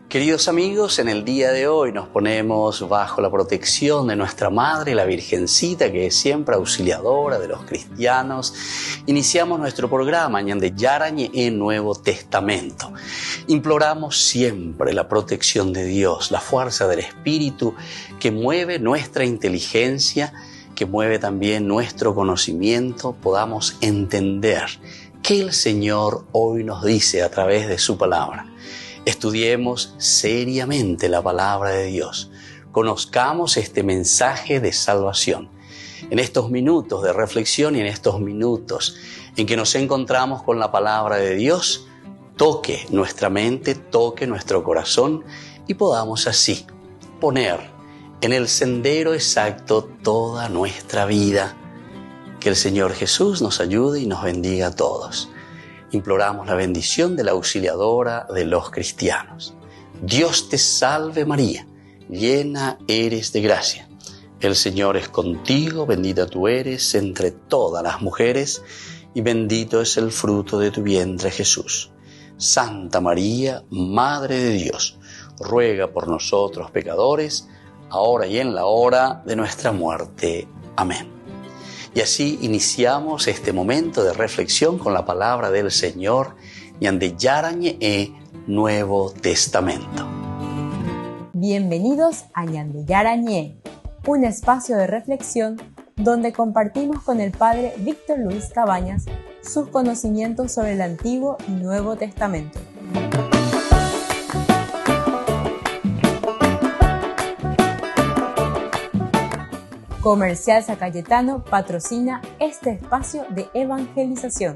Queridos amigos, en el día de hoy nos ponemos bajo la protección de nuestra Madre, la Virgencita, que es siempre auxiliadora de los cristianos. Iniciamos nuestro programa Ñande Yarañe en Nuevo Testamento. Imploramos siempre la protección de Dios, la fuerza del Espíritu que mueve nuestra inteligencia, que mueve también nuestro conocimiento, podamos entender qué el Señor hoy nos dice a través de su palabra. Estudiemos seriamente la palabra de Dios. Conozcamos este mensaje de salvación. En estos minutos de reflexión y en estos minutos en que nos encontramos con la palabra de Dios, toque nuestra mente, toque nuestro corazón y podamos así poner en el sendero exacto toda nuestra vida. Que el Señor Jesús nos ayude y nos bendiga a todos. Imploramos la bendición de la auxiliadora de los cristianos. Dios te salve María, llena eres de gracia. El Señor es contigo, bendita tú eres entre todas las mujeres y bendito es el fruto de tu vientre Jesús. Santa María, Madre de Dios, ruega por nosotros pecadores, ahora y en la hora de nuestra muerte. Amén. Y así iniciamos este momento de reflexión con la palabra del Señor, Ñande Yarañe Nuevo Testamento. Bienvenidos a Ñande Yarañe, un espacio de reflexión donde compartimos con el Padre Víctor Luis Cabañas sus conocimientos sobre el Antiguo y Nuevo Testamento. Comercial San Cayetano patrocina este espacio de evangelización.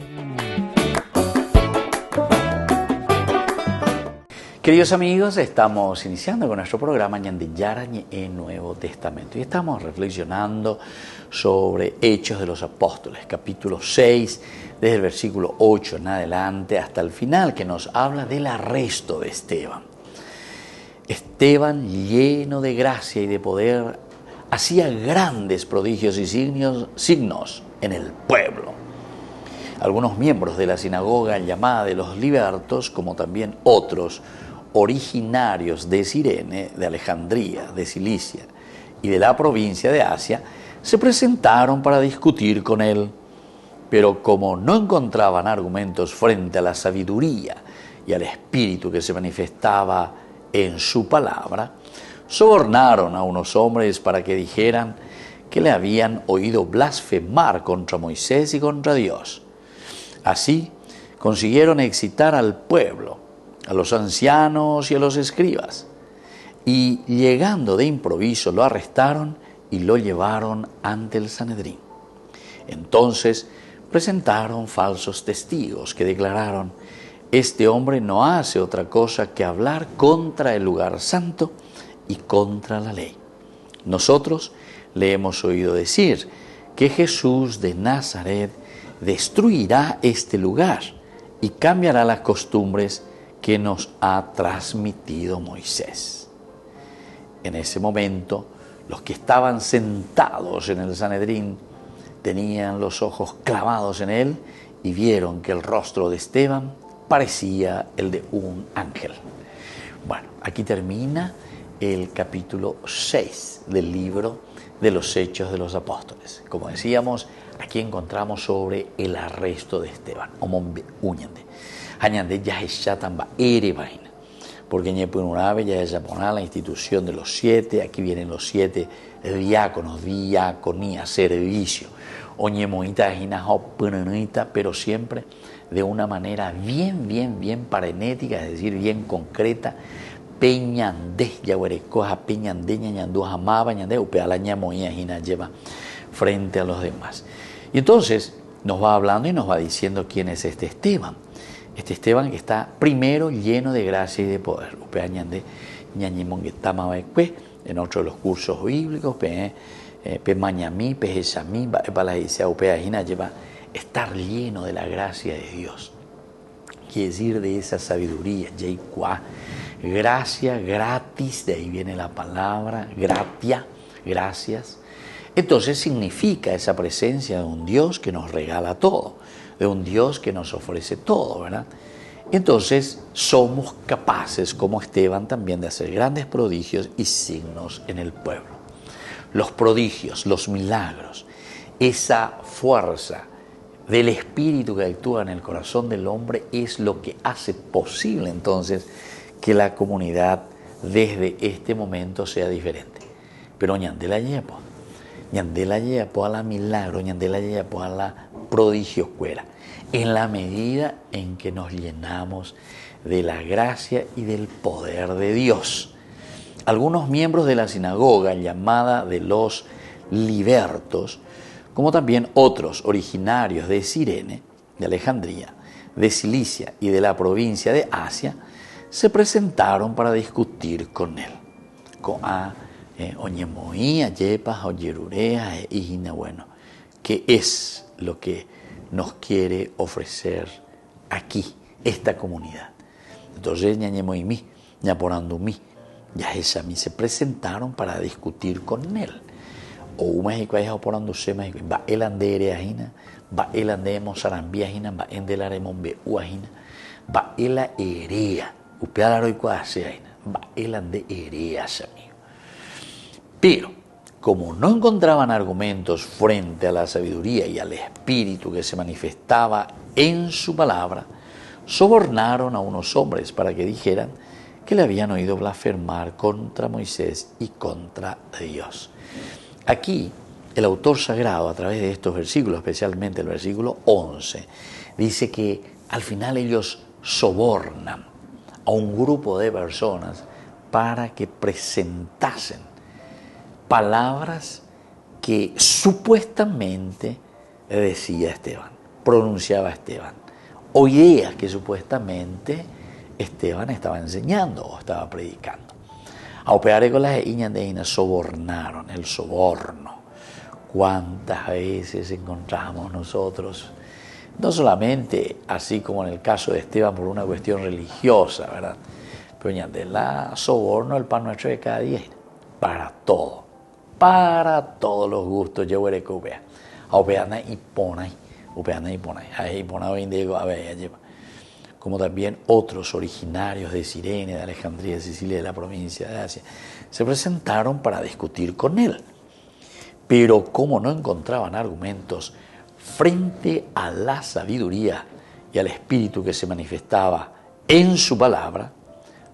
Queridos amigos, estamos iniciando con nuestro programa Ñande Yarañe en Nuevo Testamento y estamos reflexionando sobre Hechos de los Apóstoles, capítulo 6, desde el versículo 8 en adelante hasta el final, que nos habla del arresto de Esteban. Esteban, lleno de gracia y de poder, hacía grandes prodigios y signos en el pueblo. Algunos miembros de la sinagoga llamada de los libertos, como también otros originarios de Cirene, de Alejandría, de Cilicia y de la provincia de Asia, se presentaron para discutir con él. Pero como no encontraban argumentos frente a la sabiduría y al espíritu que se manifestaba en su palabra, sobornaron a unos hombres para que dijeran que le habían oído blasfemar contra Moisés y contra Dios. Así consiguieron excitar al pueblo, a los ancianos y a los escribas, y llegando de improviso lo arrestaron y lo llevaron ante el Sanedrín. Entonces presentaron falsos testigos que declararon: este hombre no hace otra cosa que hablar contra el lugar santo y contra la ley. Nosotros le hemos oído decir que Jesús de Nazaret destruirá este lugar y cambiará las costumbres que nos ha transmitido Moisés. En ese momento, los que estaban sentados en el Sanedrín tenían los ojos clavados en él y vieron que el rostro de Esteban parecía el de un ángel. Bueno, aquí termina el capítulo 6 del libro de los Hechos de los Apóstoles. Como decíamos, aquí encontramos sobre el arresto de Esteban. Porque Ñepunurabe ya es la institución de los 7, aquí vienen los 7 diáconos, diaconía, servicio. Pero siempre de una manera bien parenética, es decir, bien concreta. Peñandé, yaguarecoja, peñandé, ñañandú, jamaba, ñandé, upeala, ñamoía, jina, lleva frente a los demás. Y entonces nos va hablando y nos va diciendo quién es este Esteban. Este Esteban que está primero lleno de gracia y de poder. Upea, ñandé, ñañimonguetama, en otro de los cursos bíblicos, pe mañamí, pe jessamí, para la dice, upea, jina, lleva estar lleno de la gracia de Dios. Quiere decir de esa sabiduría, yeicuá. Gracia, gratis, de ahí viene la palabra, gratia, gracias. Entonces significa esa presencia de un Dios que nos regala todo, de un Dios que nos ofrece todo, ¿verdad? Entonces somos capaces, como Esteban, también de hacer grandes prodigios y signos en el pueblo. Los prodigios, los milagros, esa fuerza del Espíritu que actúa en el corazón del hombre es lo que hace posible entonces que la comunidad desde este momento sea diferente. Pero ñandela llepo a la milagro, ñandela llepo a la prodigio fuera, en la medida en que nos llenamos de la gracia y del poder de Dios. Algunos miembros de la sinagoga llamada de los libertos, como también otros originarios de Cirene, de Alejandría, de Cilicia y de la provincia de Asia, se presentaron para discutir con él. Oñemoía, yepas, oyerurea e hijina, bueno, ¿qué es lo que nos quiere ofrecer aquí, esta comunidad? Entonces, ñañemoimi, ñaporandumí, ya esa mí se presentaron para discutir con él. O México es oporándose México, va el ande ereajina, va el ande mozarambíajina, va en del aremombe uajina, va el erea, upealaro y cuaseajina, va el ande ereas, amigo. Pero, como no encontraban argumentos frente a la sabiduría y al espíritu que se manifestaba en su palabra, sobornaron a unos hombres para que dijeran que le habían oído blasfemar contra Moisés y contra Dios. Aquí, el autor sagrado, a través de estos versículos, especialmente el versículo 11, dice que al final ellos sobornan a un grupo de personas para que presentasen palabras que supuestamente decía Esteban, pronunciaba Esteban, o ideas que supuestamente Esteban estaba enseñando o estaba predicando. A operar con las iñas sobornaron, el soborno. ¿Cuántas veces encontramos nosotros, no solamente así como en el caso de Esteban por una cuestión religiosa, ¿verdad? Pero ñandela soborno el pan nuestro de cada día, para todos los gustos, yo veré que upea. A opeana y ponay, ahí pona hoy en día, a ver, ya lleva. Como también otros originarios de Cirene, de Alejandría, de Sicilia, de la provincia de Asia, se presentaron para discutir con él. Pero como no encontraban argumentos frente a la sabiduría y al espíritu que se manifestaba en su palabra,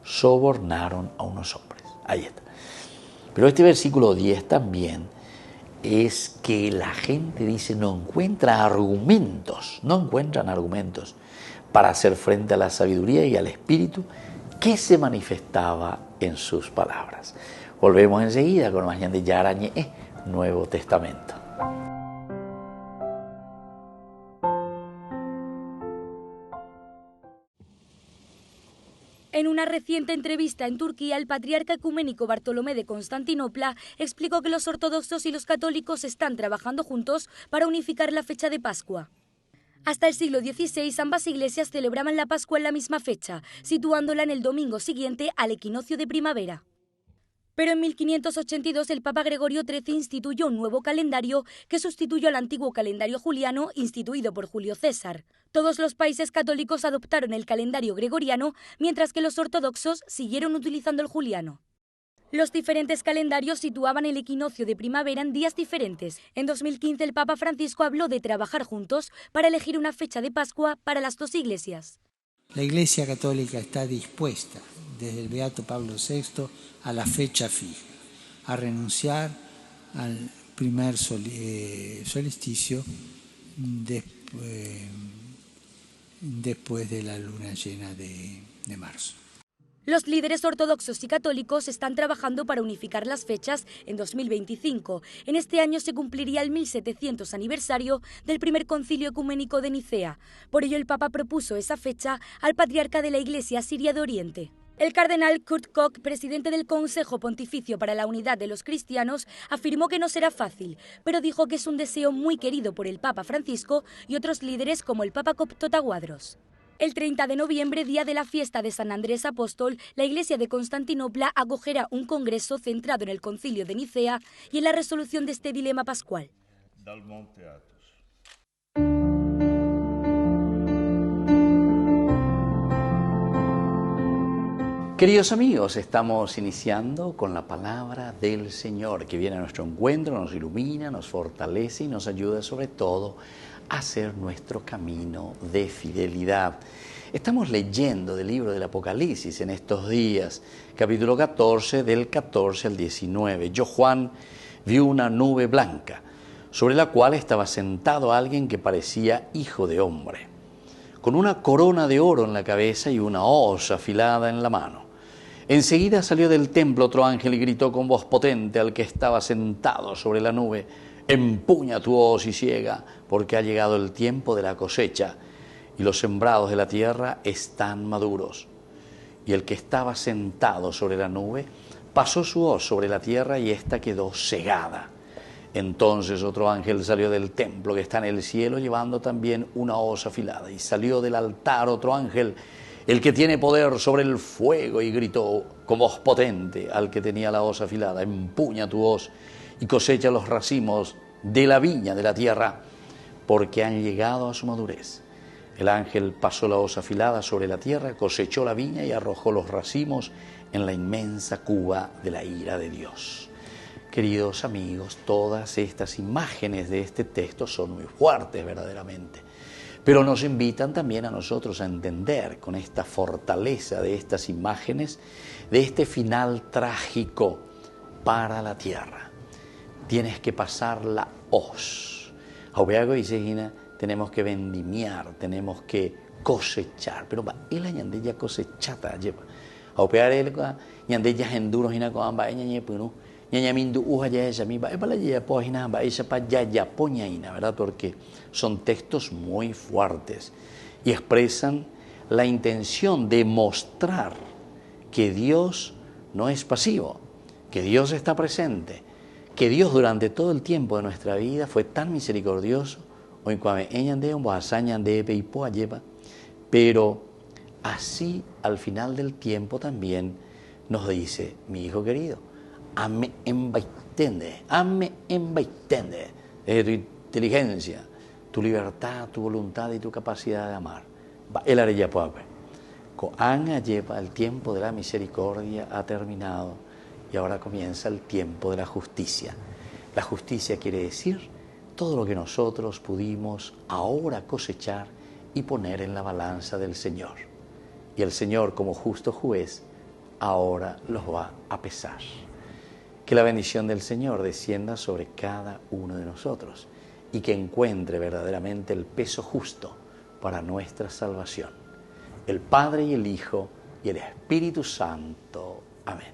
sobornaron a unos hombres. Ahí está. Pero este versículo 10 también es que la gente dice no encuentran argumentos para hacer frente a la sabiduría y al espíritu que se manifestaba en sus palabras. Volvemos enseguida con más de Yarañe, Nuevo Testamento. En una reciente entrevista en Turquía, el patriarca ecuménico Bartolomé de Constantinopla explicó que los ortodoxos y los católicos están trabajando juntos para unificar la fecha de Pascua. Hasta el siglo XVI, ambas iglesias celebraban la Pascua en la misma fecha, situándola en el domingo siguiente al equinoccio de primavera. Pero en 1582 el Papa Gregorio XIII instituyó un nuevo calendario que sustituyó al antiguo calendario juliano instituido por Julio César. Todos los países católicos adoptaron el calendario gregoriano, mientras que los ortodoxos siguieron utilizando el juliano. Los diferentes calendarios situaban el equinoccio de primavera en días diferentes. En 2015 el Papa Francisco habló de trabajar juntos para elegir una fecha de Pascua para las dos iglesias. La Iglesia Católica está dispuesta, desde el Beato Pablo VI, a la fecha fija, a renunciar al primer solsticio después de la luna llena de marzo. Los líderes ortodoxos y católicos están trabajando para unificar las fechas en 2025. En este año se cumpliría el 1700 aniversario del primer concilio ecuménico de Nicea. Por ello el Papa propuso esa fecha al patriarca de la Iglesia Siria de Oriente. El cardenal Kurt Koch, presidente del Consejo Pontificio para la Unidad de los Cristianos, afirmó que no será fácil, pero dijo que es un deseo muy querido por el Papa Francisco y otros líderes como el Papa Copto Taguadros. El 30 de noviembre, día de la fiesta de San Andrés Apóstol, la Iglesia de Constantinopla acogerá un congreso centrado en el Concilio de Nicea y en la resolución de este dilema pascual. Queridos amigos, estamos iniciando con la palabra del Señor que viene a nuestro encuentro, nos ilumina, nos fortalece y nos ayuda sobre todo a hacer nuestro camino de fidelidad. Estamos leyendo del libro del Apocalipsis en estos días, capítulo 14, del 14 al 19. Yo, Juan, vi una nube blanca, sobre la cual estaba sentado alguien que parecía hijo de hombre, con una corona de oro en la cabeza y una hoz afilada en la mano. Enseguida salió del templo otro ángel y gritó con voz potente al que estaba sentado sobre la nube: empuña tu hoz y siega, porque ha llegado el tiempo de la cosecha, y los sembrados de la tierra están maduros. Y el que estaba sentado sobre la nube pasó su hoz sobre la tierra y ésta quedó segada. Entonces otro ángel salió del templo que está en el cielo, llevando también una hoz afilada, y salió del altar otro ángel, el que tiene poder sobre el fuego, y gritó con voz potente al que tenía la hoz afilada: empuña tu hoz y cosecha los racimos de la viña de la tierra, porque han llegado a su madurez. El ángel pasó la hoz afilada sobre la tierra, cosechó la viña y arrojó los racimos en la inmensa cuba de la ira de Dios. Queridos amigos, todas estas imágenes de este texto son muy fuertes verdaderamente, pero nos invitan también a nosotros a entender con esta fortaleza de estas imágenes, de este final trágico para la tierra. Tienes que pasar la hoz. Aubeago y Segina, tenemos que vendimiar, tenemos que cosechar, pero el añandella cosechata lleva. Aupear el ñandella enduros hina con amba ñañe punu. Ñañamindu uja esa mi va para la página va esa pa ya poñaina, ¿verdad? Porque son textos muy fuertes y expresan la intención de mostrar que Dios no es pasivo, que Dios está presente, que Dios durante todo el tiempo de nuestra vida fue tan misericordioso, pero así al final del tiempo también nos dice: mi hijo querido, ame embaitende, desde tu inteligencia, tu libertad, tu voluntad y tu capacidad de amar. El areya poape. Coanga lleva el tiempo de la misericordia ha terminado y ahora comienza el tiempo de la justicia. La justicia quiere decir todo lo que nosotros pudimos ahora cosechar y poner en la balanza del Señor. Y el Señor, como justo juez, ahora los va a pesar. Que la bendición del Señor descienda sobre cada uno de nosotros y que encuentre verdaderamente el peso justo para nuestra salvación. El Padre y el Hijo y el Espíritu Santo. Amén.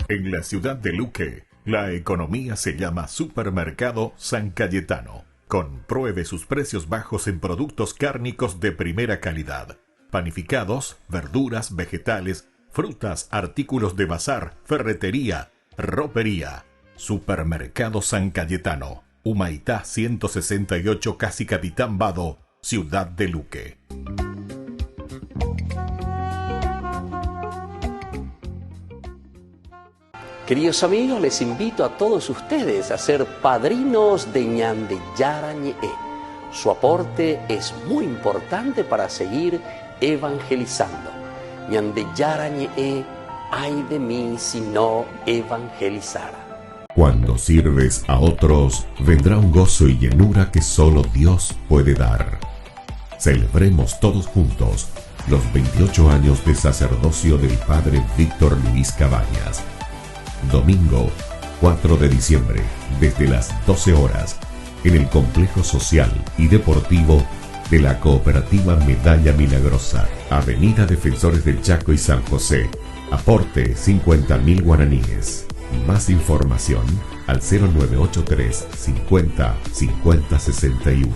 En la ciudad de Luque, la economía se llama Supermercado San Cayetano. Compruebe sus precios bajos en productos cárnicos de primera calidad. Panificados, verduras, vegetales, frutas, artículos de bazar, ferretería, ropería. Supermercado San Cayetano. Humaitá 168, Casi Capitán Vado, ciudad de Luque. Queridos amigos, les invito a todos ustedes a ser padrinos de Ñandeyara Ñe'e. Su aporte es muy importante para seguir evangelizando. Ñandeyara Ñe'e, ay de mí si no evangelizara. Cuando sirves a otros, vendrá un gozo y llenura que solo Dios puede dar. Celebremos todos juntos los 28 años de sacerdocio del Padre Víctor Luis Cabañas. Domingo 4 de diciembre, desde las 12 horas, en el Complejo Social y Deportivo de la Cooperativa Medalla Milagrosa, Avenida Defensores del Chaco y San José. Aporte 50.000 guaraníes. Más información al 0983 50 50 61.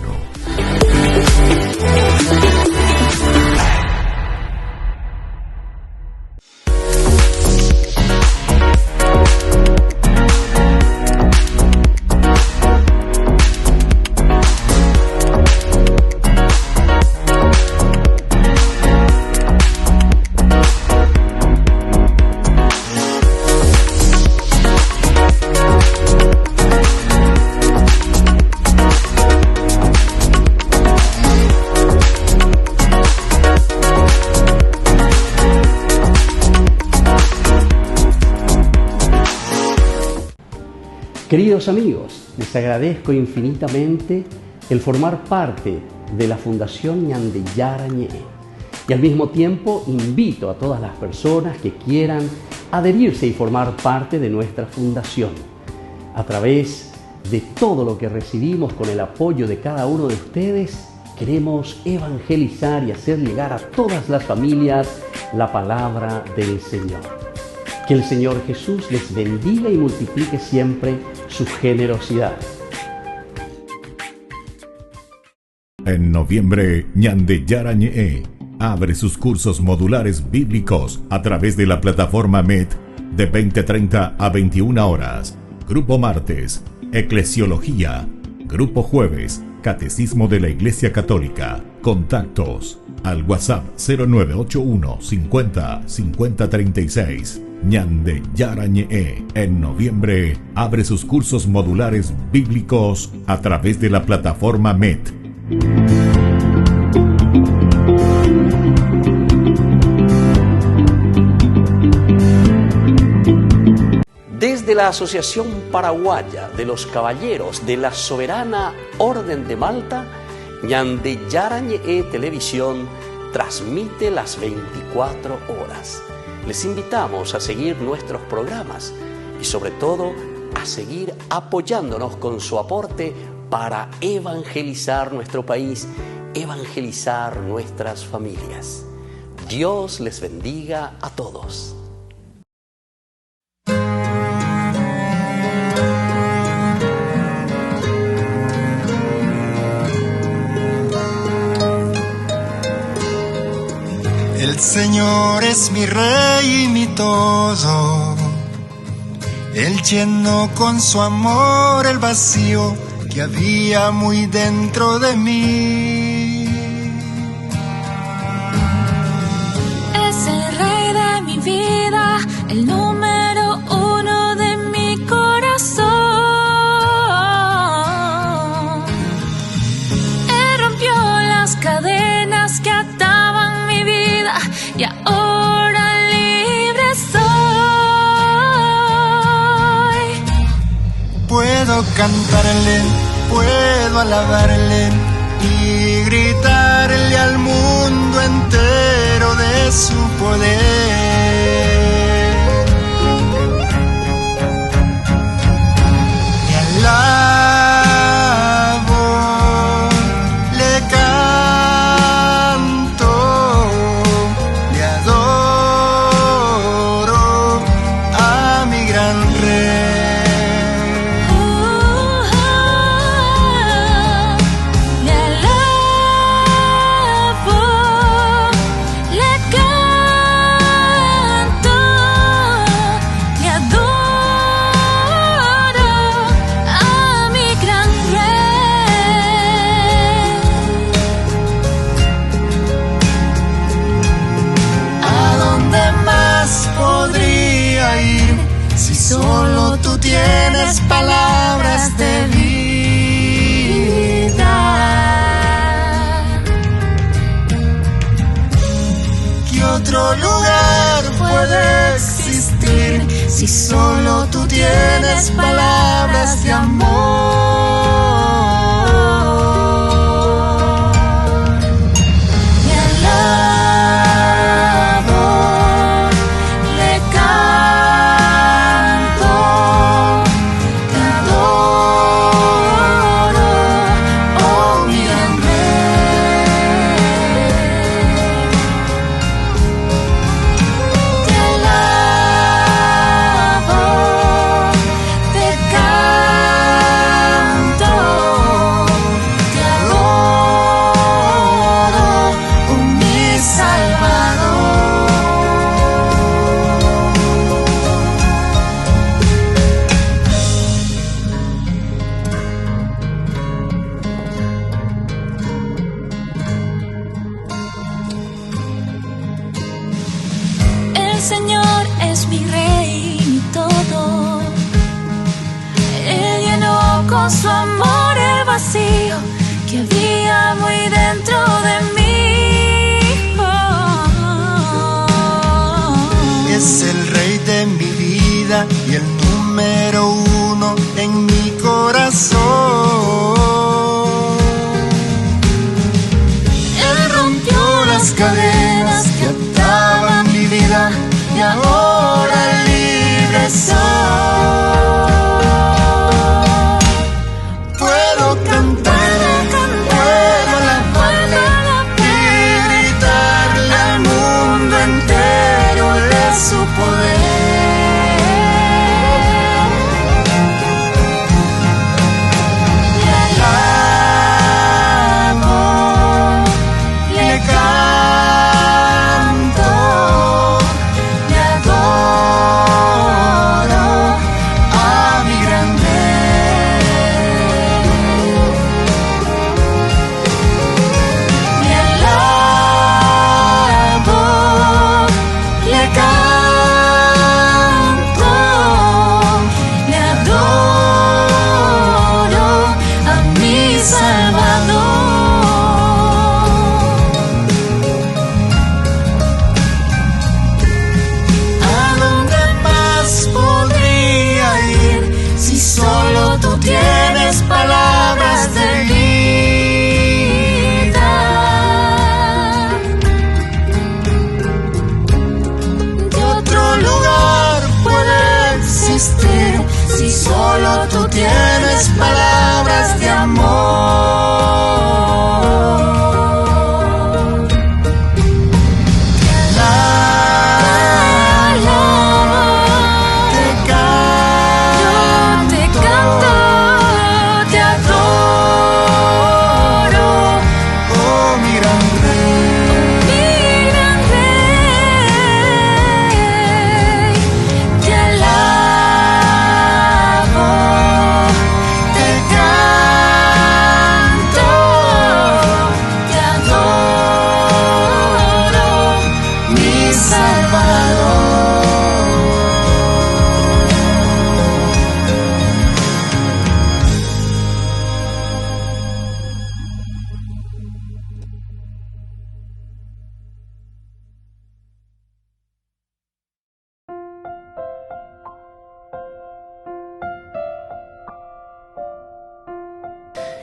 Queridos amigos, les agradezco infinitamente el formar parte de la Fundación Ñande Yarañe y al mismo tiempo invito a todas las personas que quieran adherirse y formar parte de nuestra fundación. A través de todo lo que recibimos con el apoyo de cada uno de ustedes, queremos evangelizar y hacer llegar a todas las familias la palabra del Señor. Que el Señor Jesús les bendiga y multiplique siempre su generosidad. En noviembre, Ñande Yarañe abre sus cursos modulares bíblicos a través de la plataforma MET de 20:30 a 21 horas. Grupo martes, Eclesiología. Grupo jueves, Catecismo de la Iglesia Católica. Contactos al WhatsApp 0981 50 50 36. Ñande Yarañe en noviembre abre sus cursos modulares bíblicos a través de la plataforma MET. Desde la Asociación Paraguaya de los Caballeros de la Soberana Orden de Malta, Ñande Yarañe Televisión transmite las 24 horas. Les invitamos a seguir nuestros programas y sobre todo a seguir apoyándonos con su aporte para evangelizar nuestro país, evangelizar nuestras familias. Dios les bendiga a todos. El Señor es mi Rey y mi todo. Él llenó con su amor el vacío que había muy dentro de mí. Es el Rey de mi vida, el número uno de mi corazón. Él rompió las cadenas que ataban mi vida y ahora libre soy. Puedo cantarle, puedo alabarle y gritarle al mundo entero de su poder. Le alabo, le canto, le adoro a mi gran Rey. Solo tú tienes palabras de vida. ¿Qué otro lugar puede existir si solo tú tienes palabras de amor? Te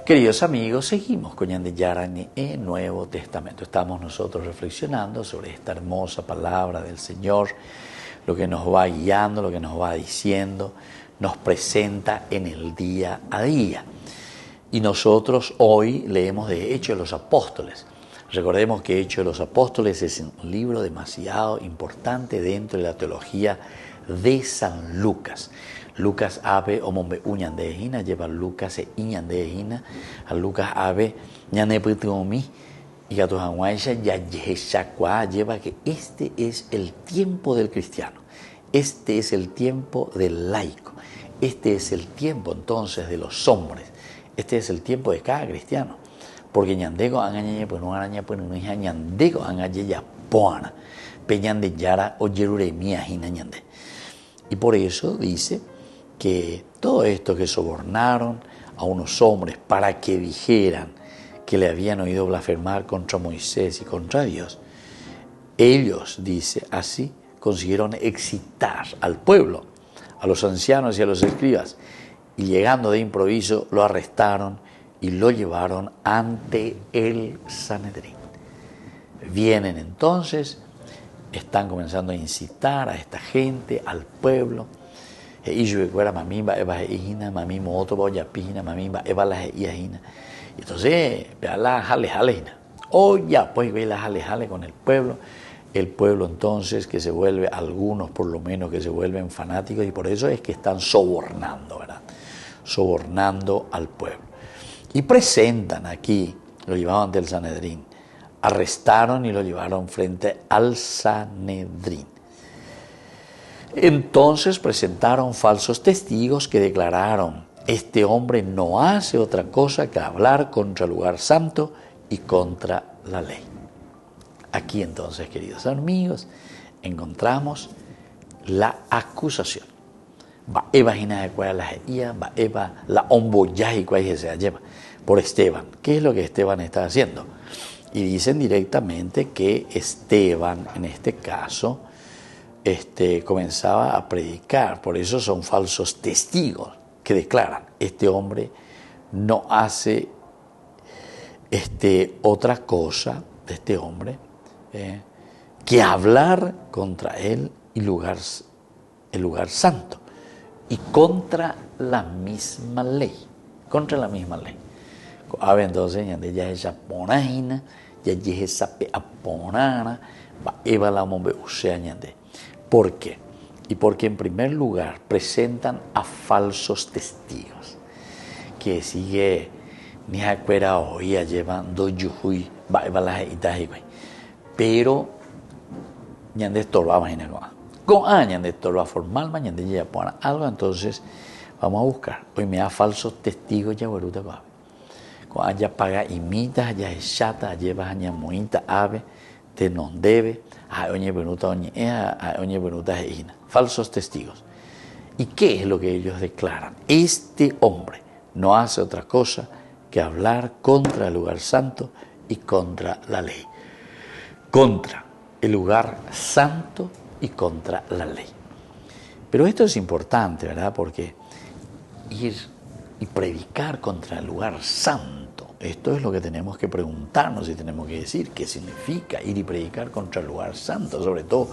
Queridos amigos, seguimos con Ñande Yarañe en Nuevo Testamento. Estamos nosotros reflexionando sobre esta hermosa palabra del Señor, lo que nos va guiando, lo que nos va diciendo, nos presenta en el día a día. Y nosotros hoy leemos de Hechos de los Apóstoles. Recordemos que Hechos de los Apóstoles es un libro demasiado importante dentro de la teología de San Lucas. Lucas abe omombe uñandehina lleva Lucas e iñandehina a Lucas abe ñaneputuomi y gatujanguaisha ya lleva que este es el tiempo del cristiano, este es el tiempo del laico, este es el tiempo entonces de los hombres, este es el tiempo de cada cristiano, porque ñandego angañe pues no araña pues no hija ñandego angañe ya poana peñande yara o yeruremia hina ñande. Y por eso dice que todo esto que sobornaron a unos hombres para que dijeran que le habían oído blasfemar contra Moisés y contra Dios, ellos, dice así, consiguieron excitar al pueblo, a los ancianos y a los escribas, y llegando de improviso lo arrestaron y lo llevaron ante el Sanedrín. Vienen entonces, están comenzando a incitar a esta gente, al pueblo. Y entonces, la jale. O ya, pues ve la jale con el pueblo entonces que se vuelve, algunos por lo menos que se vuelven fanáticos, y por eso es que están sobornando, ¿verdad? Sobornando al pueblo. Y presentan aquí, lo llevaban ante el Sanedrín, arrestaron y lo llevaron frente al Sanedrín. Entonces presentaron falsos testigos que declararon: este hombre no hace otra cosa que hablar contra el lugar santo y contra la ley. Aquí entonces, queridos amigos, encontramos la acusación. Va evagina de cuál va eva la omboyaji cuál se lleva por Esteban. ¿Qué es lo que Esteban está haciendo? Y dicen directamente que Esteban, en este caso, comenzaba a predicar. Por eso son falsos testigos que declaran: este hombre no hace otra cosa de este hombre que hablar contra él y el lugar santo y contra la misma ley. Contra la misma ley. A ver, entonces, ya esa ponajina, ya esa aponana, va eva la mombe usea ñande. ¿Por qué? Y porque en primer lugar presentan a falsos testigos que sigue ni acuera oía llevan do yuhui va eva la itajiwe. Pero ñande estorba imagina con ñande estorba formal ñande ya pone algo, entonces vamos a buscar. Hoy me da falsos testigos ya vuelta va. Con allá paga imita ya es chata lleva aña muita ave te non debe a oñe benuta falsos testigos. ¿Y qué es lo que ellos declaran? Este hombre no hace otra cosa que hablar contra el lugar santo y contra la ley. Contra el lugar santo y contra la ley. Pero esto es importante, ¿verdad? Porque ir y predicar contra el lugar santo, esto es lo que tenemos que preguntarnos y tenemos que decir: ¿qué significa ir y predicar contra el lugar santo? Sobre todo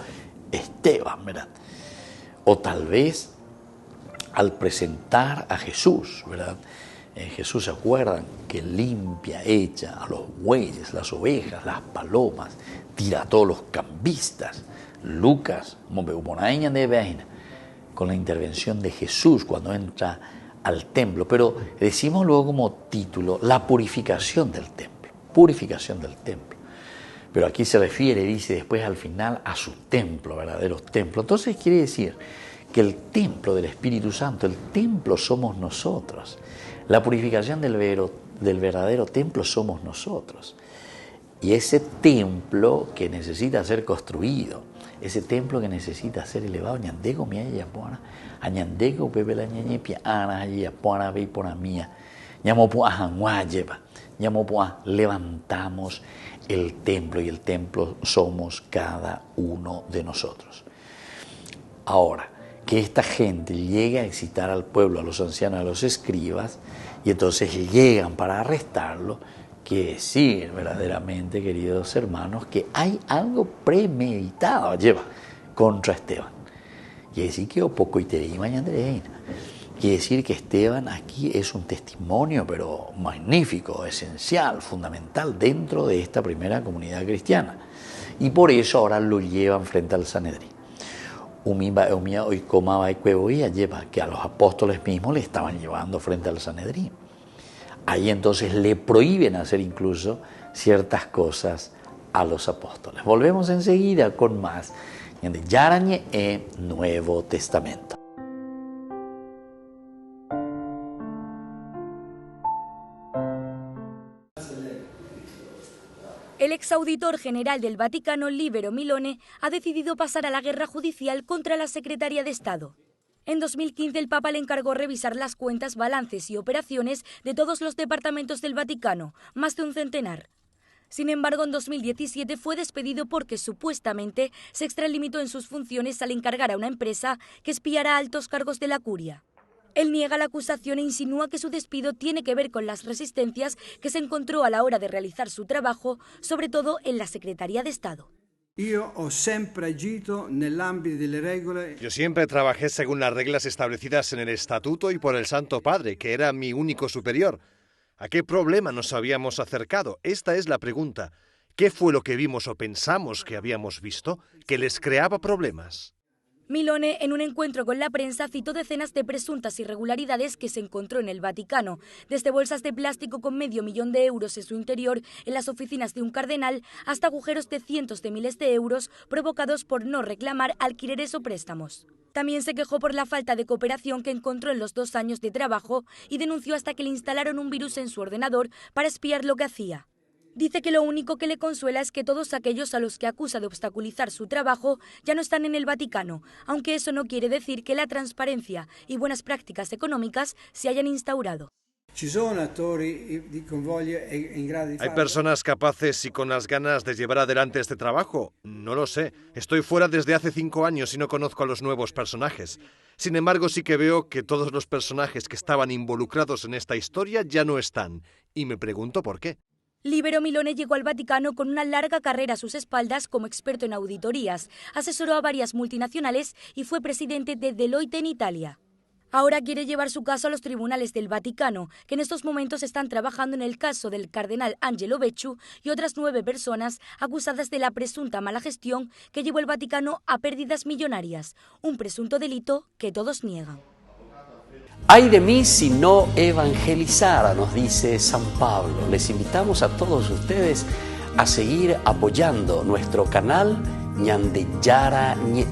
Esteban, ¿verdad? O tal vez al presentar a Jesús, ¿verdad? Jesús, ¿se acuerdan? Que limpia, echa a los bueyes, las ovejas, las palomas, tira a todos los cambistas. Lucas, con la intervención de Jesús cuando entra al templo, pero decimos luego como título la purificación del templo, purificación del templo. Pero aquí se refiere, dice después al final, a su templo, verdaderos templos. Entonces quiere decir que el templo del Espíritu Santo, el templo somos nosotros. La purificación del verdadero templo somos nosotros. Y ese templo que necesita ser construido, ese templo que necesita ser elevado, ñandego mi ayapona, añandego pepe la ñeñepia ana ayapona ve por mía, ñamopo ajanguayeva, ñamopo levantamos el templo, y el templo somos cada uno de nosotros. Ahora, que esta gente llegue a excitar al pueblo, a los ancianos, a los escribas, y entonces llegan para arrestarlo, quiere decir verdaderamente, queridos hermanos, que hay algo premeditado lleva contra Esteban. Quiere decir que poco y terima y Andreina. Quiere decir que Esteban aquí es un testimonio, pero magnífico, esencial, fundamental dentro de esta primera comunidad cristiana. Y por eso ahora lo llevan frente al Sanedrín. Lleva que a los apóstoles mismos le estaban llevando frente al Sanedrín. Ahí entonces le prohíben hacer incluso ciertas cosas a los apóstoles. Volvemos enseguida con más de Yarañe e Nuevo Testamento. El exauditor general del Vaticano, Libero Milone, ha decidido pasar a la guerra judicial contra la Secretaría de Estado. En 2015 el Papa le encargó revisar las cuentas, balances y operaciones de todos los departamentos del Vaticano, más de un centenar. Sin embargo, en 2017 fue despedido porque supuestamente se extralimitó en sus funciones al encargar a una empresa que espiara a altos cargos de la curia. Él niega la acusación e insinúa que su despido tiene que ver con las resistencias que se encontró a la hora de realizar su trabajo, sobre todo en la Secretaría de Estado. Yo siempre trabajé según las reglas establecidas en el Estatuto y por el Santo Padre, que era mi único superior. ¿A qué problema nos habíamos acercado? Esta es la pregunta. ¿Qué fue lo que vimos o pensamos que habíamos visto que les creaba problemas? Milone, en un encuentro con la prensa, citó decenas de presuntas irregularidades que se encontró en el Vaticano, desde bolsas de plástico con $500,000 en su interior en las oficinas de un cardenal, hasta agujeros de cientos de miles de euros provocados por no reclamar alquileres o préstamos. También se quejó por la falta de cooperación que encontró en los 2 años de trabajo y denunció hasta que le instalaron un virus en su ordenador para espiar lo que hacía. Dice que lo único que le consuela es que todos aquellos a los que acusa de obstaculizar su trabajo ya no están en el Vaticano, aunque eso no quiere decir que la transparencia y buenas prácticas económicas se hayan instaurado. ¿Hay personas capaces y con las ganas de llevar adelante este trabajo? No lo sé. Estoy fuera desde hace 5 años y no conozco a los nuevos personajes. Sin embargo, sí que veo que todos los personajes que estaban involucrados en esta historia ya no están. Y me pregunto por qué. Libero Milone llegó al Vaticano con una larga carrera a sus espaldas como experto en auditorías, asesoró a varias multinacionales y fue presidente de Deloitte en Italia. Ahora quiere llevar su caso a los tribunales del Vaticano, que en estos momentos están trabajando en el caso del cardenal Angelo Becciu y otras 9 personas acusadas de la presunta mala gestión que llevó el Vaticano a pérdidas millonarias, un presunto delito que todos niegan. Ay de mí si no evangelizara, nos dice San Pablo. Les invitamos a todos ustedes a seguir apoyando nuestro canal Ñande Yarañe.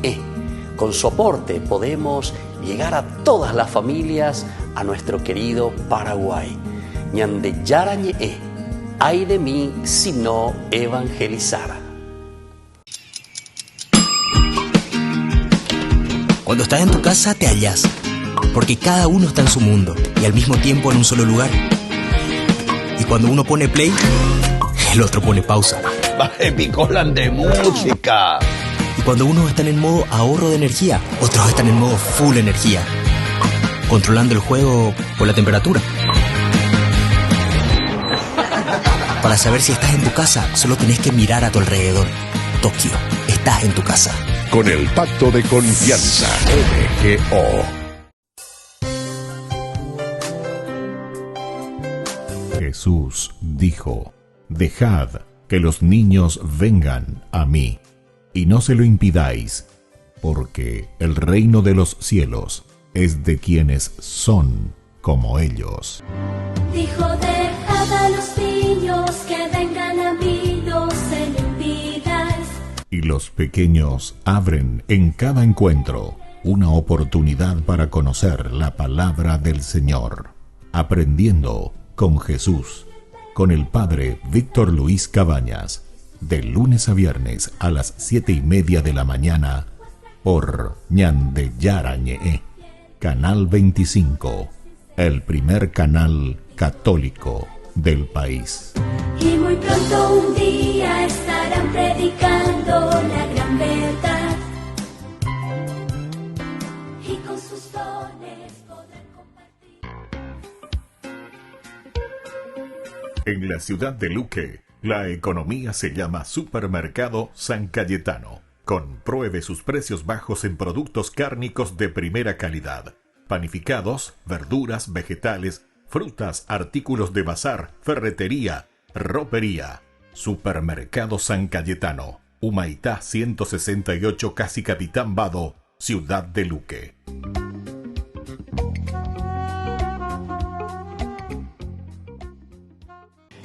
Con su aporte podemos llegar a todas las familias a nuestro querido Paraguay. Ñande Yarañe. Ay de mí si no evangelizara. Cuando estás en tu casa te hallas, porque cada uno está en su mundo y al mismo tiempo en un solo lugar. Y cuando uno pone play, el otro pone pausa. Baje picolan de música. Y cuando unos están en modo ahorro de energía, otros están en modo full energía, controlando el juego por la temperatura. Para saber si estás en tu casa, solo tenés que mirar a tu alrededor. Tokio, estás en tu casa. Con el Pacto de Confianza, MGO. Jesús dijo: dejad que los niños vengan a mí, y no se lo impidáis, porque el reino de los cielos es de quienes son como ellos. Dijo: dejad a los niños que vengan a mí, no se lo impidáis. Y los pequeños abren en cada encuentro una oportunidad para conocer la palabra del Señor, aprendiendo con Jesús, con el Padre Víctor Luis Cabañas, de lunes a viernes a las 7:30 de la mañana, por Ñande Yarañe, Canal 25, el primer canal católico del país. Y muy pronto un día estarán predicando la gran verdad, y con sus dones podrán compartir. En la ciudad de Luque, la economía se llama Supermercado San Cayetano. Compruebe sus precios bajos en productos cárnicos de primera calidad. Panificados, verduras, vegetales, frutas, artículos de bazar, ferretería, ropería. Supermercado San Cayetano, Humaitá 168, casi Capitán Vado, ciudad de Luque.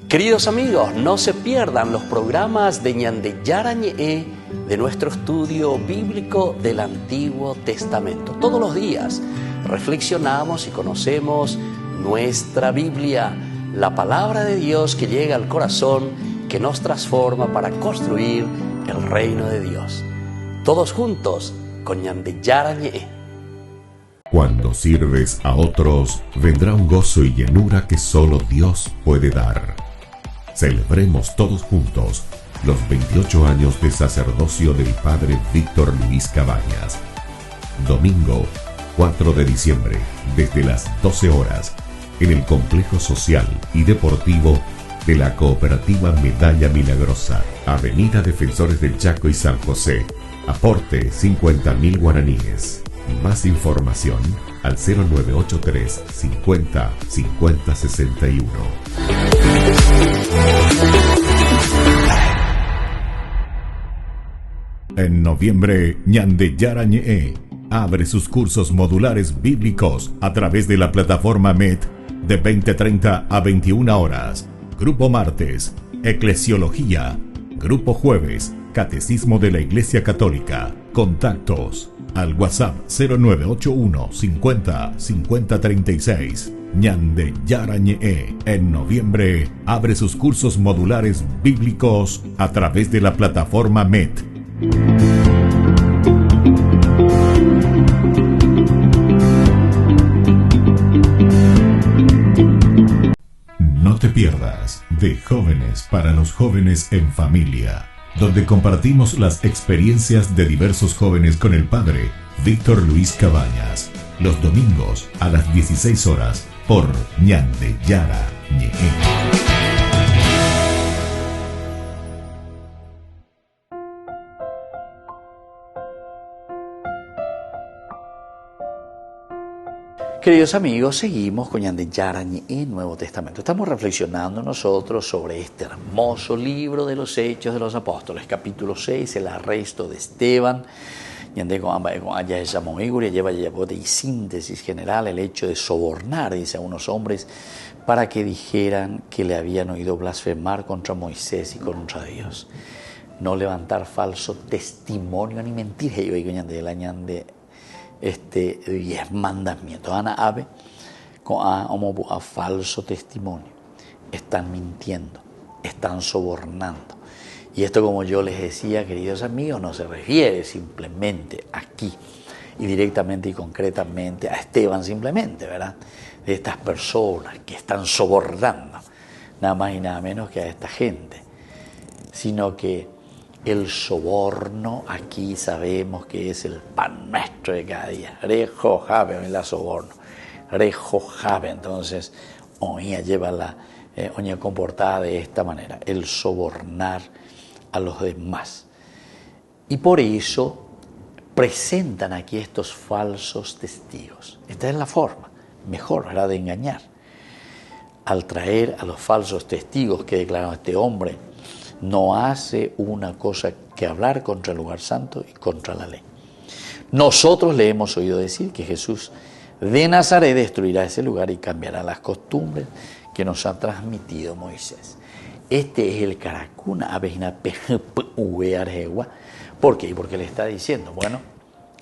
Queridos amigos, no se pierdan los programas de Ñande Yarañe de nuestro estudio bíblico del Antiguo Testamento. Todos los días reflexionamos y conocemos nuestra Biblia, la palabra de Dios que llega al corazón, que nos transforma para construir el reino de Dios. Todos juntos con Ñande Yarañe. Cuando sirves a otros, vendrá un gozo y llenura que solo Dios puede dar. Celebremos todos juntos los 28 años de sacerdocio del Padre Víctor Luis Cabañas. Domingo 4 de diciembre, desde las 12 horas, en el Complejo Social y Deportivo de la Cooperativa Medalla Milagrosa, Avenida Defensores del Chaco y San José. Aporte 50.000 guaraníes. Más información al 0983 50 50 61. En noviembre, Ñande Yarañe abre sus cursos modulares bíblicos a través de la plataforma MET de 20:30 a 21 horas. Grupo martes, Eclesiología. Grupo jueves, Catecismo de la Iglesia Católica. Contactos al WhatsApp 0981 50 50 36. Ñande Yarañe en noviembre abre sus cursos modulares bíblicos a través de la plataforma MET. No te pierdas de Jóvenes para los Jóvenes en Familia, donde compartimos las experiencias de diversos jóvenes con el Padre Víctor Luis Cabañas, los domingos a las 16 horas por Ñande Yarañe. Queridos amigos, seguimos con Ñande Yarañe en Nuevo Testamento. Estamos reflexionando nosotros sobre este hermoso libro de los Hechos de los Apóstoles, capítulo 6, el arresto de Esteban. Ñande con allá esa moiguria lleva de síntesis general el hecho de sobornar, dice, a unos hombres para que dijeran que le habían oído blasfemar contra Moisés y contra Dios. No levantar falso testimonio ni mentira. Yo digo Ñande la Ñande 10 mandamientos. Ana ave a falso testimonio. Están mintiendo, están sobornando. Y esto, como yo les decía, queridos amigos, no se refiere simplemente aquí y directamente y concretamente a Esteban simplemente, ¿verdad? De estas personas que están sobornando, nada más y nada menos que a esta gente, sino que el soborno aquí sabemos que es el pan nuestro de cada día. Rejo jabe, la soborno. Rejo jabe, entonces, oña lleva la oña comportada de esta manera, el sobornar a los demás. Y por eso presentan aquí estos falsos testigos. Esta es la forma mejor, ¿verdad?, de engañar. Al traer a los falsos testigos que declararon este hombre, no hace una cosa que hablar contra el lugar santo y contra la ley. Nosotros le hemos oído decir que Jesús de Nazaret destruirá ese lugar y cambiará las costumbres que nos ha transmitido Moisés. Este es el caracuna avejina pejuearjegua. ¿Por qué? Porque le está diciendo, bueno,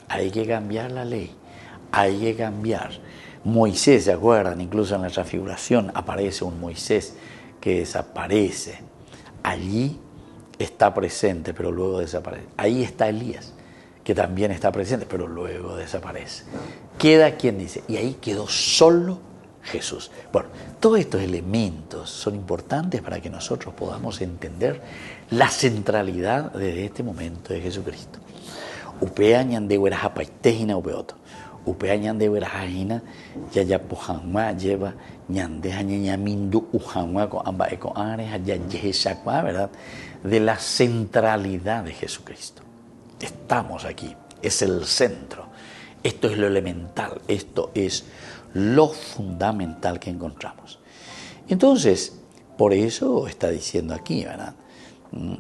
hay que cambiar la ley, hay que cambiar. Moisés, ¿se acuerdan? Incluso en la transfiguración aparece un Moisés que desaparece. Allí está presente, pero luego desaparece. Ahí está Elías, que también está presente, pero luego desaparece. Queda quien dice, y ahí quedó solo Jesús. Bueno, todos estos elementos son importantes para que nosotros podamos entender la centralidad de este momento de Jesucristo. upea ñande verajina yaya pohama lleva ñande hañañamindu ujama con amba eco are hayayeshakwa, ¿verdad? De la centralidad de Jesucristo. Estamos aquí, es el centro. Esto es lo elemental, esto es lo fundamental que encontramos. Entonces, por eso está diciendo aquí, ¿verdad?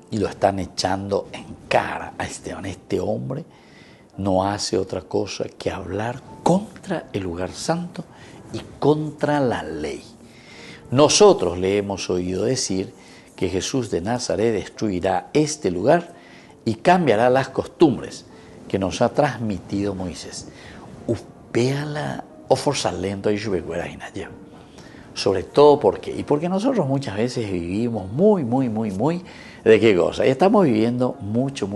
Y lo están echando en cara a Esteban. Este hombre no hace otra cosa que hablar contra el lugar santo y contra la ley. Nosotros le hemos oído decir que Jesús de Nazaret destruirá este lugar y cambiará las costumbres que nos ha transmitido Moisés. Upéala o forzalento y lleva. Sobre todo porque nosotros muchas veces vivimos muy ¿de qué cosa? Y estamos viviendo mucho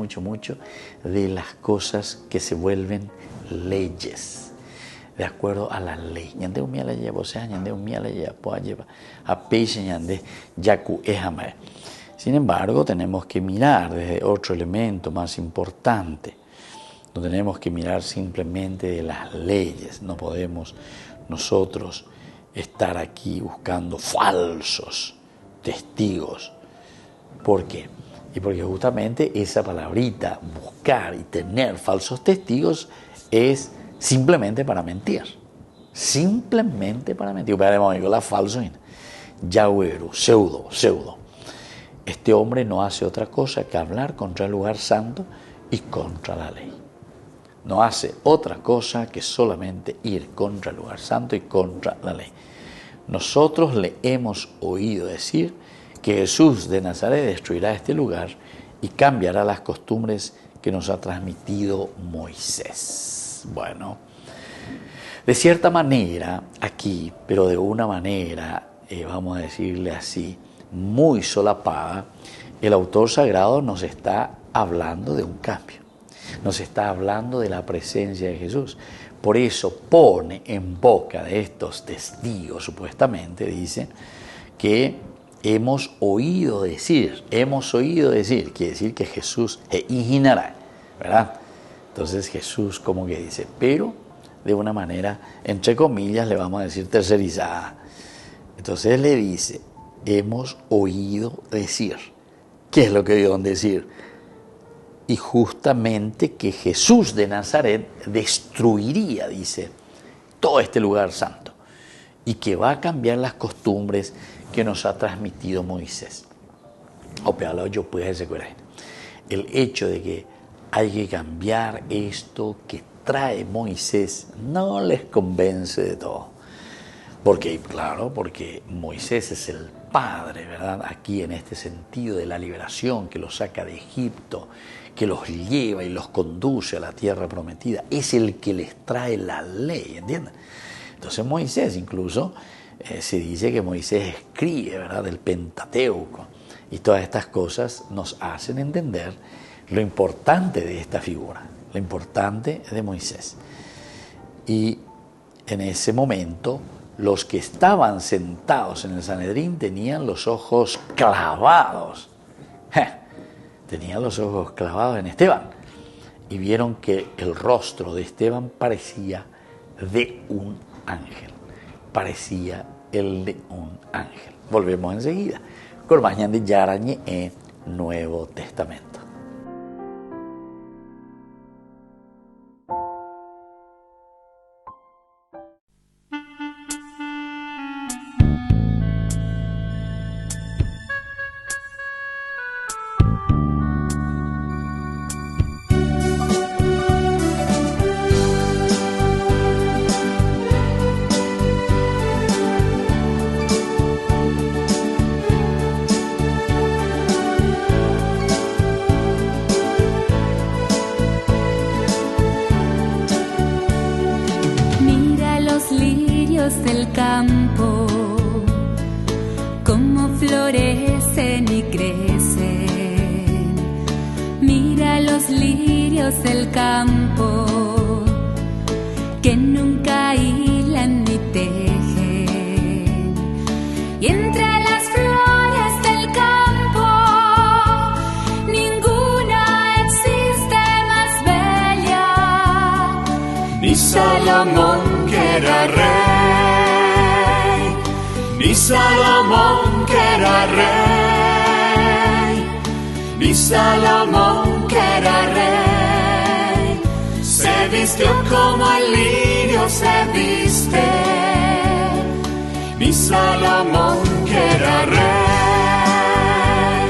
de las cosas que se vuelven leyes, de acuerdo a la ley. Sin embargo, tenemos que mirar desde otro elemento más importante. No tenemos que mirar simplemente de las leyes. No podemos nosotros estar aquí buscando falsos testigos. ¿Por qué? Y porque justamente esa palabrita, buscar y tener falsos testigos, es simplemente para mentir. Simplemente para mentir. La falso, yahuero, pseudo. Este hombre no hace otra cosa que hablar contra el lugar santo y contra la ley. No hace otra cosa que solamente ir contra el lugar santo y contra la ley. Nosotros le hemos oído decir que Jesús de Nazaret destruirá este lugar y cambiará las costumbres que nos ha transmitido Moisés. Bueno, de cierta manera aquí, pero de una manera, vamos a decirle así, muy solapada, el autor sagrado nos está hablando de un cambio. Nos está hablando de la presencia de Jesús. Por eso pone en boca de estos testigos, supuestamente, dice que hemos oído decir, quiere decir que Jesús imaginará, ¿verdad? Entonces Jesús como que dice, pero de una manera, entre comillas, le vamos a decir tercerizada. Entonces le dice, hemos oído decir. ¿Qué es lo que oyeron decir? Y justamente que Jesús de Nazaret destruiría, dice, todo este lugar santo y que va a cambiar las costumbres que nos ha transmitido Moisés. El hecho de que hay que cambiar esto que trae Moisés no les convence de todo. Porque, claro, porque Moisés es el padre, ¿verdad? Aquí en este sentido de la liberación que los saca de Egipto, que los lleva y los conduce a la tierra prometida, es el que les trae la ley, ¿entienden? Entonces Moisés incluso, se dice que Moisés escribe, ¿verdad?, del Pentateuco, y todas estas cosas nos hacen entender lo importante de esta figura, lo importante de Moisés. Y en ese momento, los que estaban sentados en el Sanedrín tenían los ojos clavados. Tenían los ojos clavados en Esteban y vieron que el rostro de Esteban parecía de un ángel. Parecía el de un ángel. Volvemos enseguida. Corbañan de Yarañe en Nuevo Testamento. Del campo, cómo florecen y crecen. Mira los lirios del campo, que nunca hilan ni tejen. Y entre las flores del campo, ninguna existe más bella. Salomón que era rey, mi Salomón que era rey, mi Salomón que era rey, se vistió como el lirio se viste, mi Salomón que era rey,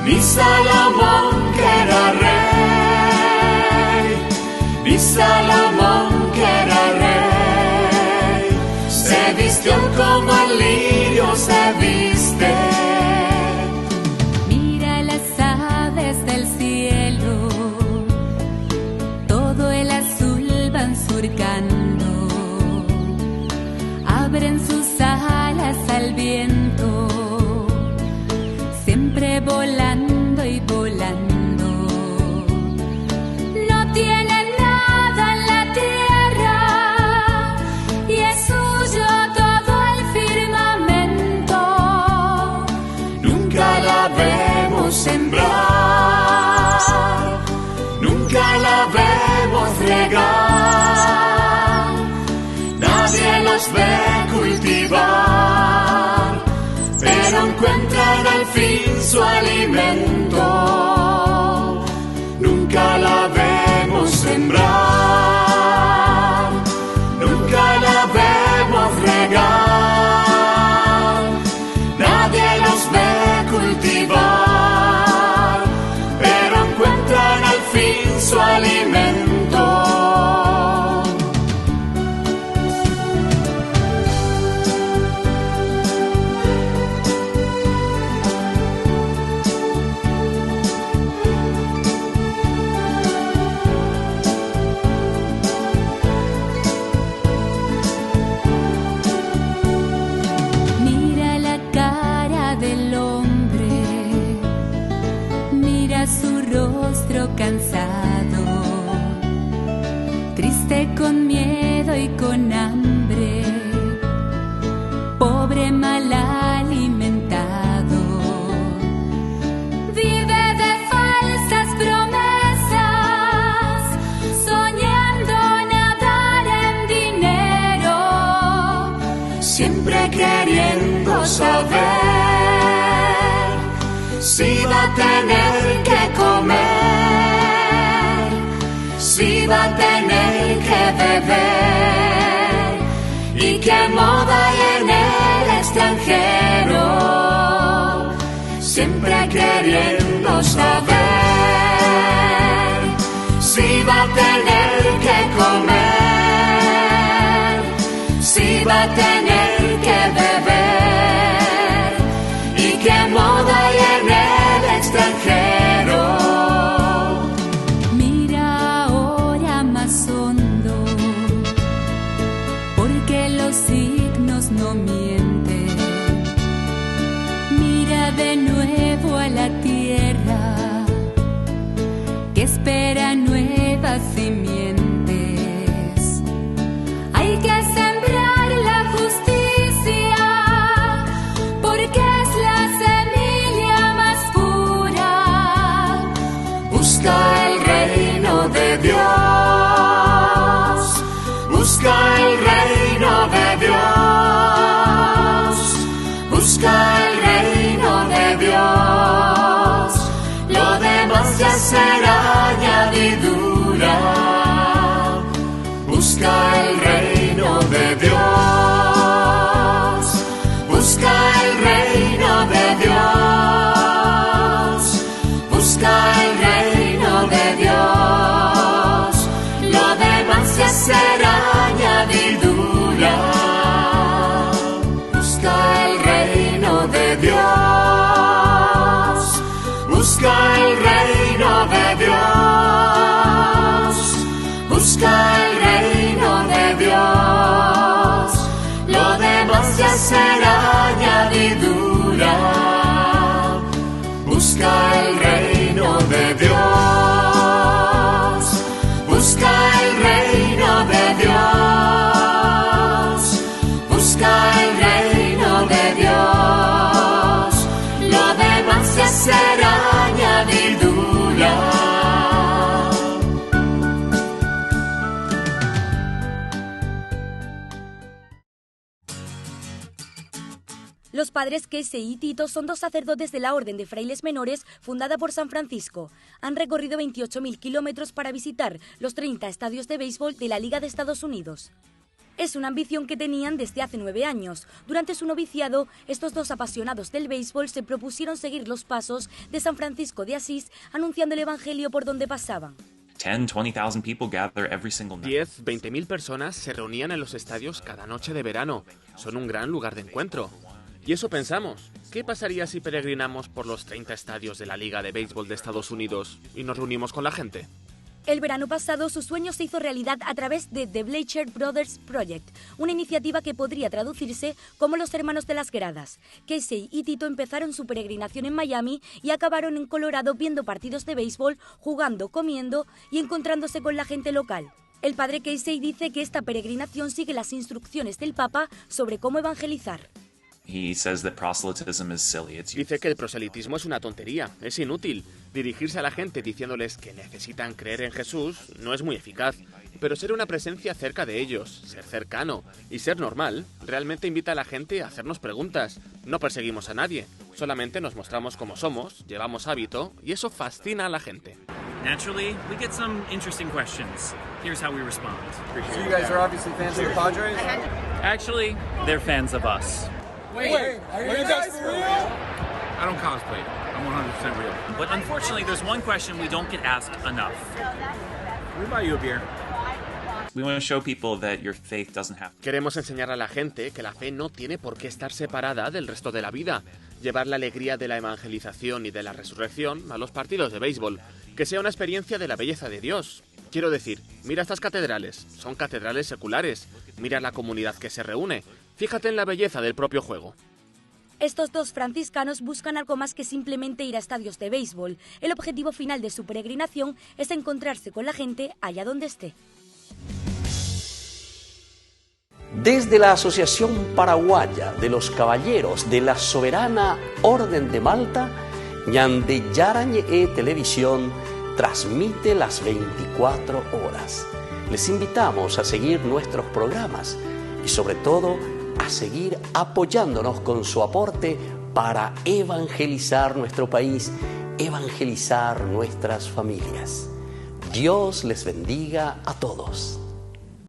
mi Salomón que era rey, mi Salomón que era rey, se vistió como el lirio se viste. Mira las aves del cielo, todo el azul van surcando, abren sus alas al viento, siempre volando y volando. No tienen nada en la tierra y es suyo todo el firmamento. Nunca la vemos sembrar, nunca la vemos regar, nadie los ve cultivar, pero encuentran al fin su alimento. Nunca la vemos sembrar, nunca la vemos regar, nadie los ve cultivar, pero encuentran al fin su alimento. Mira la cara del hombre, mira su rostro cansado, triste con miedo y con hambre, pobre mal alimentado. Vive de falsas promesas, soñando nadar en dinero, Siempre queriendo saber si va a tener que comer, si va a tener que beber, y qué moda hay en el extranjero. Siempre queriendo saber si va a tener que comer, si va a tener que beber, y qué moda hay en el extranjero. mira ahora más hondo, porque los signos no mienten. Mira de nuevo a la tierra, que espera nuevas simientes. Hay que sembrar la justicia, porque es la semilla más pura. Busca el reino de Dios, busca el reino de Dios, busca el reino de Dios, lo demás ya será añadidura. Busca el reino de Dios, busca el reino de Dios, busca el reino de Dios, lo demás ya será añadidura. Busca el reino de Dios, busca el reino de Dios, busca el reino de Dios, lo demás ya será añadidura. Busca el reino de Dios, busca el reino de Dios, busca el reino de Dios, lo demás ya será añadidura. padres Casey y Tito son dos sacerdotes de la Orden de Frailes Menores fundada por San Francisco. Han recorrido 28.000 kilómetros para visitar los 30 estadios de béisbol de la Liga de Estados Unidos. Es una ambición que tenían desde hace 9 años. Durante su noviciado, estos dos apasionados del béisbol se propusieron seguir los pasos de San Francisco de Asís, anunciando el evangelio por donde pasaban. 10-20.000 personas se reunían en los estadios cada noche de verano. Son un gran lugar de encuentro. Y eso pensamos. ¿Qué pasaría si peregrinamos por los 30 estadios de la Liga de Béisbol de Estados Unidos y nos reunimos con la gente? El verano pasado, su sueño se hizo realidad a través de The Bleacher Brothers Project, una iniciativa que podría traducirse como los hermanos de las gradas. Casey y Tito empezaron su peregrinación en Miami y acabaron en Colorado viendo partidos de béisbol, jugando, comiendo y encontrándose con la gente local. El padre Casey dice que esta peregrinación sigue las instrucciones del Papa sobre cómo evangelizar. Dice que el proselitismo es una tontería, es inútil. Dirigirse a la gente diciéndoles que necesitan creer en Jesús no es muy eficaz, pero ser una presencia cerca de ellos, ser cercano y ser normal, realmente invita a la gente a hacernos preguntas. No perseguimos a nadie, solamente nos mostramos como somos, llevamos hábito y eso fascina a la gente. Naturally, we get some interesting questions. Here's how we respond. So you guys are obviously fans of the Padres? Actually, they're fans of us. Wait, are you guys for real? I don't cosplay. I'm 100% real. But unfortunately, there's one question we don't get asked enough. We buy you a beer. We want to show people that your faith doesn't have to... Queremos enseñar a la gente que la fe no tiene por qué estar separada del resto de la vida. Llevar la alegría de la evangelización y de la resurrección a los partidos de béisbol. Que sea una experiencia de la belleza de Dios. Quiero decir, mira estas catedrales. Son catedrales seculares. Mira la comunidad que se reúne. Fíjate en la belleza del propio juego. Estos dos franciscanos buscan algo más que simplemente ir a estadios de béisbol. El objetivo final de su peregrinación es encontrarse con la gente allá donde esté. Desde la Asociación Paraguaya de los Caballeros de la Soberana Orden de Malta, Ñande Yarañe Televisión transmite las 24 horas. Les invitamos a seguir nuestros programas y sobre todo a seguir apoyándonos con su aporte para evangelizar nuestro país, evangelizar nuestras familias. Dios les bendiga a todos.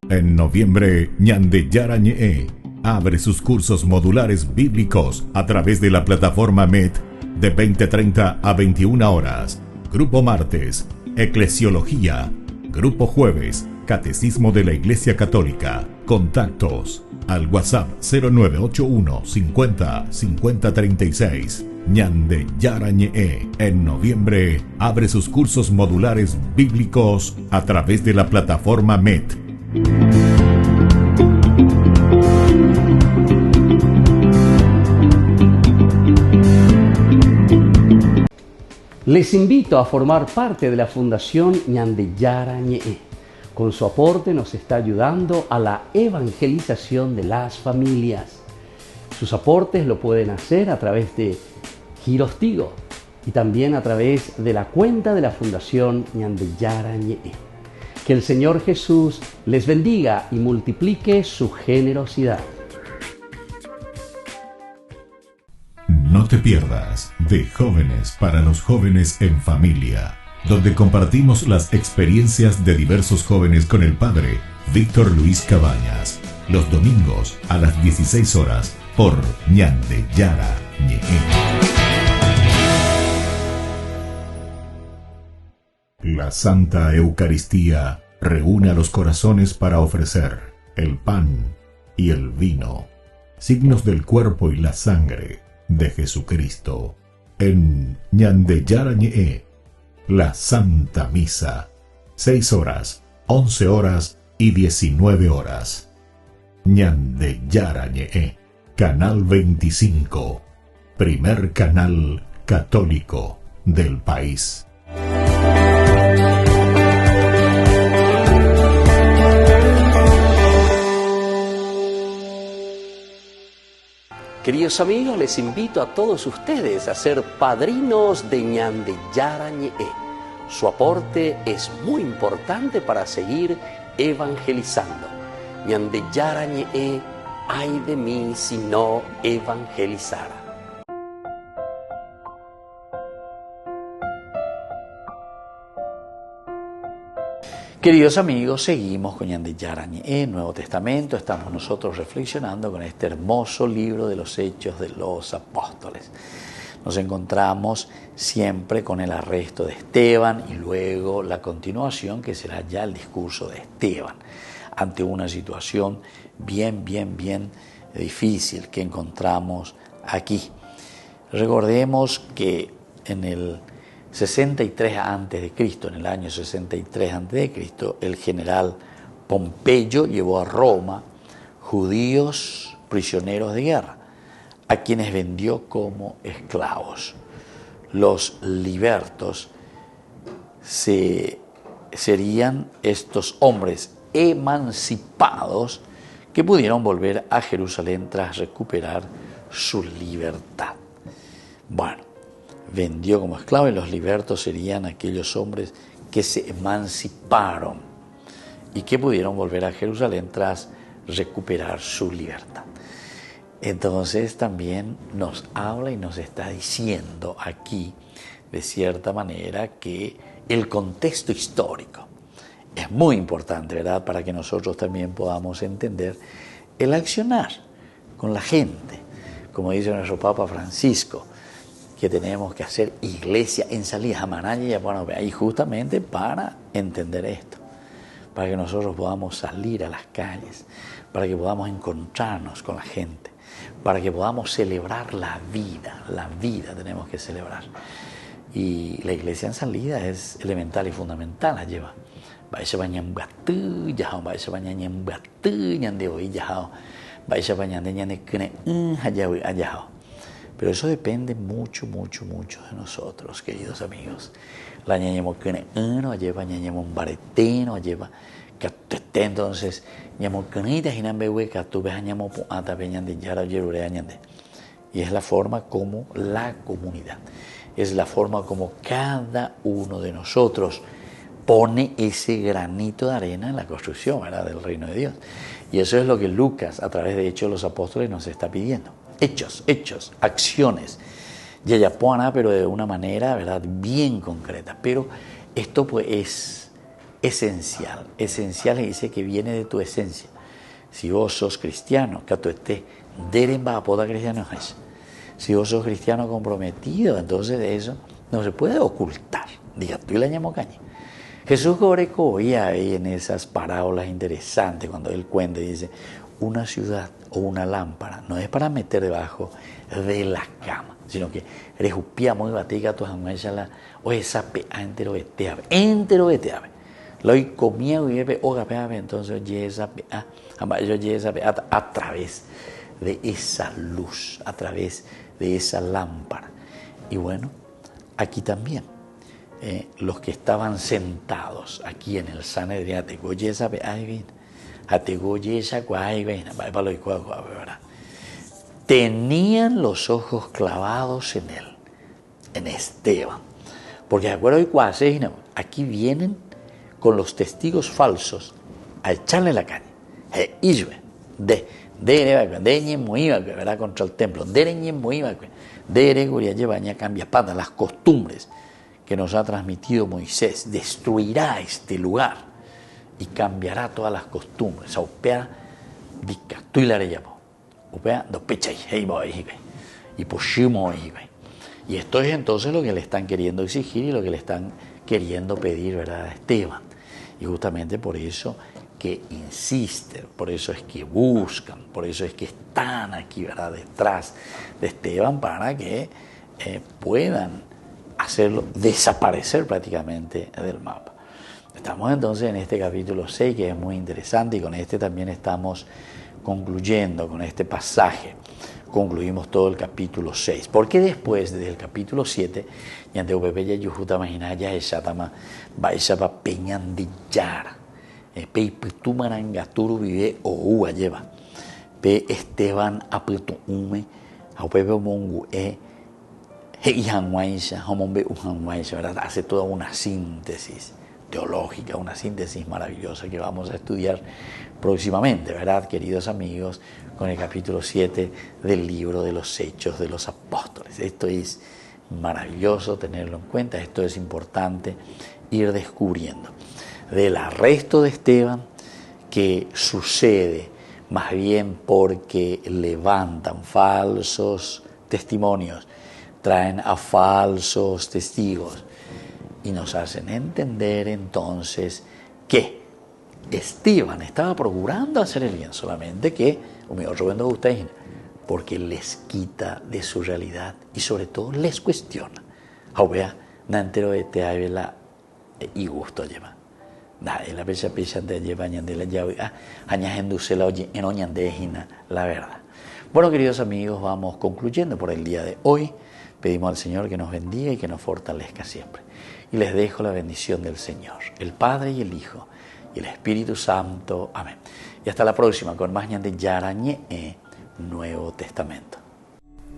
En noviembre, Ñande Yarañe abre sus cursos modulares bíblicos a través de la plataforma MET de 20:30 a 21 horas. Grupo martes, Eclesiología. Grupo jueves, Catecismo de la Iglesia Católica. Contactos al WhatsApp 0981 50 50 36. Ñande Yarañe en noviembre abre sus cursos modulares bíblicos a través de la plataforma MET. Les invito a formar parte de la Fundación Ñande Yarañe. Con su aporte nos está ayudando a la evangelización de las familias. Sus aportes lo pueden hacer a través de Giros Tigo y también a través de la cuenta de la Fundación Ñande Yarañe. Que el Señor Jesús les bendiga y multiplique su generosidad. No te pierdas de Jóvenes para los Jóvenes en Familia, donde compartimos las experiencias de diversos jóvenes con el padre Víctor Luis Cabañas, los domingos a las 16 horas por Ñande Yarañe. La Santa Eucaristía reúne a los corazones para ofrecer el pan y el vino, signos del cuerpo y la sangre de Jesucristo. En Ñande Yarañe, la Santa Misa, 6 horas, 11 horas y 19 horas. Ñande Yarañe, Canal 25, primer canal católico del país. Queridos amigos, les invito a todos ustedes a ser padrinos de Ñande Yarañe. Su aporte es muy importante para seguir evangelizando. Ñande Yarañe, ay de mí si no evangelizara. Queridos amigos, seguimos con Ñande Yarañe en Nuevo Testamento. Estamos nosotros reflexionando con este hermoso libro de los Hechos de los Apóstoles. Nos encontramos siempre con el arresto de Esteban y luego la continuación, que será ya el discurso de Esteban, ante una situación bien difícil que encontramos aquí. Recordemos que en el 63 a.C., en el año 63 a.C., el general Pompeyo llevó a Roma judíos prisioneros de guerra, a quienes vendió como esclavos. Los libertos serían estos hombres emancipados que pudieron volver a Jerusalén tras recuperar su libertad. Bueno, vendió como esclavos, y los libertos serían aquellos hombres que se emanciparon y que pudieron volver a Jerusalén tras recuperar su libertad. Entonces también nos habla y nos está diciendo aquí, de cierta manera, que el contexto histórico es muy importante, ¿verdad?, para que nosotros también podamos entender el accionar con la gente. Como dice nuestro Papa Francisco, que tenemos que hacer iglesia en salida, bueno, ahí justamente para entender esto, para que nosotros podamos salir a las calles, para que podamos encontrarnos con la gente, para que podamos celebrar la vida tenemos que celebrar. Y la iglesia en salida es elemental y fundamental, la lleva. Pero eso depende mucho de nosotros, queridos amigos. La ñañemo que no lleva ñañemo un baretino, lleva que entonces ñamo canita jinambewe que tú ves ñamo ata peñande yara yerure añande. Y es la forma como la comunidad, es la forma como cada uno de nosotros pone ese granito de arena en la construcción, ¿verdad?, del reino de Dios. Y eso es lo que Lucas, a través de Hechos de los Apóstoles, nos está pidiendo. Hechos, acciones. Yayapuana, pero de una manera, ¿verdad?, bien concreta. Pero esto pues es esencial. Esencial dice que viene de tu esencia. Si vos sos cristiano, que tú estés deremba apoda cristiano es. Si vos sos cristiano comprometido, entonces de eso no se puede ocultar. Diga, tú y la llamo caña. Jesús oía ahí en esas parábolas interesantes cuando él cuenta y dice, una ciudad o una lámpara no es para meter debajo de la cama, sino que rejupiamos y batica tu la o esa pea entero veteave. Lo comía y bebe o gapeave, entonces oye esa pea, a través de esa luz, a través de esa lámpara. Y bueno, aquí también. Los que estaban sentados aquí en el Sanedrín, tenían los ojos clavados en él, en Esteban. Porque de acuerdo a aquí vienen con los testigos falsos a echarle la caña. ¿Verdad? Contra el templo. Cambia pata, las costumbres que nos ha transmitido Moisés, destruirá este lugar y cambiará todas las costumbres. Y esto es entonces lo que le están queriendo exigir y lo que le están queriendo pedir, ¿verdad?, a Esteban. Y justamente por eso que insisten, por eso es que buscan, por eso es que están aquí, ¿verdad?, detrás de Esteban, para que puedan hacerlo desaparecer prácticamente del mapa. Estamos entonces en este capítulo 6, que es muy interesante, y con este también estamos concluyendo, con este pasaje concluimos todo el capítulo 6, porque después, desde el capítulo 7, Esteban hace toda una síntesis teológica, una síntesis maravillosa que vamos a estudiar próximamente, ¿verdad, queridos amigos?, con el capítulo 7 del libro de los Hechos de los Apóstoles. Esto es maravilloso tenerlo en cuenta, esto es importante ir descubriendo. del arresto de Esteban, que sucede más bien porque levantan falsos testimonios, traen a falsos testigos y nos hacen entender entonces que Esteban estaba procurando hacer el bien, solamente que, porque les quita de su realidad y sobre todo les cuestiona. Nantero este la y gusto lleva. La pecha de lleva la verdad. Bueno, queridos amigos, vamos concluyendo por el día de hoy. Pedimos al Señor que nos bendiga y que nos fortalezca siempre. Y les dejo la bendición del Señor, el Padre y el Hijo y el Espíritu Santo. Amén. Y hasta la próxima con más Ñandillara Ñe'e, Nuevo Testamento.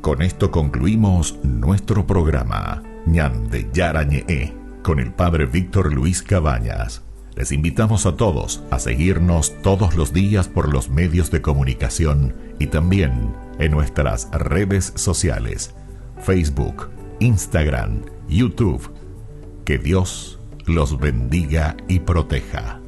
Con esto concluimos nuestro programa Ñandillara Ñe'e con el Padre Víctor Luis Cabañas. Les invitamos a todos a seguirnos todos los días por los medios de comunicación y también en nuestras redes sociales, Facebook, Instagram, YouTube. Que Dios los bendiga y proteja.